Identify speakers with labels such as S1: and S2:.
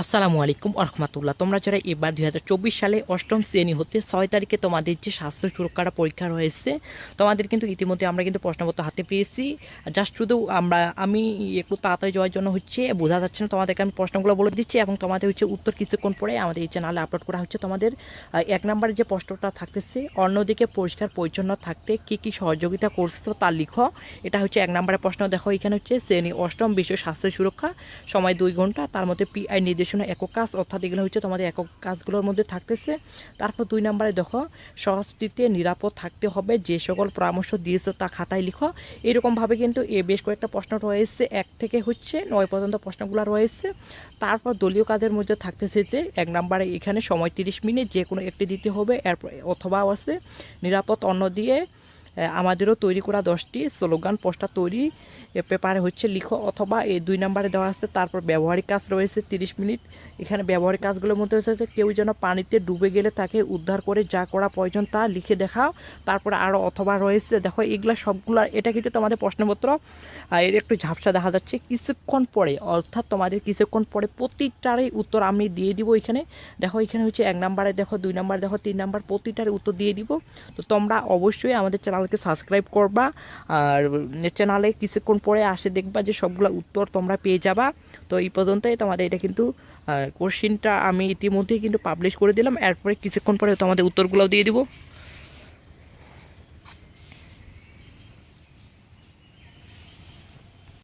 S1: আসসালামু আলাইকুম আরহামাতুল্লাহ। তোমরা যারা এবার 2024 সালে অষ্টম শ্রেণী হতে 6 তারিখে তোমাদের যে স্বাস্থ্য সুরক্ষাটা পরীক্ষা রয়েছে, তোমাদের কিন্তু ইতিমধ্যে আমরা কিন্তু প্রশ্নপত্র হাতে পেয়েছি। জাস্ট শুধু আমি একটু তাড়াতাড়ি যাওয়ার জন্য বোঝা যাচ্ছে না, তোমাদেরকে আমি প্রশ্নগুলো বলে দিচ্ছি এবং তোমাদের উত্তর কিছুক্ষণ পরে আমাদের এই চ্যানেলে আপলোড করা হচ্ছে। তোমাদের 1 নম্বরে যে প্রশ্নটা থাকতেছে, অন্যদিকে পরিষ্কার পরিচ্ছন্ন থাকতে কি কি সহযোগিতা করছো তা লিখো। এটা 1 নম্বরের প্রশ্ন। দেখো এখানে শ্রেণী অষ্টম বিশ্ব স্বাস্থ্য সুরক্ষা, সময় 2 ঘন্টা, তার মধ্যে পিআই নির্দেশনা একক কাজ, অর্থাৎ এগুলো তোমাদের একক কাজগুলোর মধ্যে থাকতেছে। তারপর 2 নম্বরে দেখো, সংস্কৃতিতে নিরাপদ থাকতে হবে, যে সকল পরামর্শ দিয়েছে তা খাতায় লিখো। এরকমভাবে কিন্তু বেশ কয়েকটা প্রশ্ন রয়েছে, 1 থেকে 9 পর্যন্ত প্রশ্নগুলো রয়েছে। তারপর দলীয় কাজের মধ্যে থাকতেছে যে 1 নম্বরে এখানে সময় 30 মিনিট, যে কোনো একটি দিতে হবে। এরপর অথবা আছে নিরাপদ অন্ন দিয়ে আমাদেরও তৈরি করা 10টি স্লোগান পোস্টার তৈরি পেপারে লিখো, অথবা এই 2 নম্বরে দেওয়া আছে। তারপর ব্যবহারিক কাজ রয়েছে 30 মিনিট। এখানে ব্যবহারিক কাজগুলোর মধ্যে হচ্ছে কেউ যেন পানিতে ডুবে গেলে তাকে উদ্ধার করে যা করা প্রয়োজন তা লিখে দেখাও। তারপরে আরও অথবা রয়েছে। দেখো এগুলা সবগুলা, এটা কিন্তু তোমাদের প্রশ্নপত্র এর একটু ঝাপসা দেখা যাচ্ছে। কিছুক্ষণ পরে, অর্থাৎ তোমাদের কিছুক্ষণ পরে প্রতিটারই উত্তর আমি দিয়ে দিব এখানে। দেখো এখানে 1 নম্বরে দেখো, 2 নম্বরে দেখো, 3 নম্বর, প্রতিটার উত্তর দিয়ে দিব। তো তোমরা অবশ্যই আমাদের চ্যানেলকে সাবস্ক্রাইব করবা, আর চ্যানেলে কিছুক্ষণ পরে আসে দেখবা যে সবগুলো উত্তর তোমরা পেয়ে যাবা। তো এই পর্যন্তই তোমাদের এটা কিন্তু কোশ্চিনটা আমি ইতিমধ্যেই কিন্তু পাবলিশ করে দিলাম। এরপরে কিছুক্ষণ পরে তোমাদের উত্তরগুলোও দিয়ে দিব।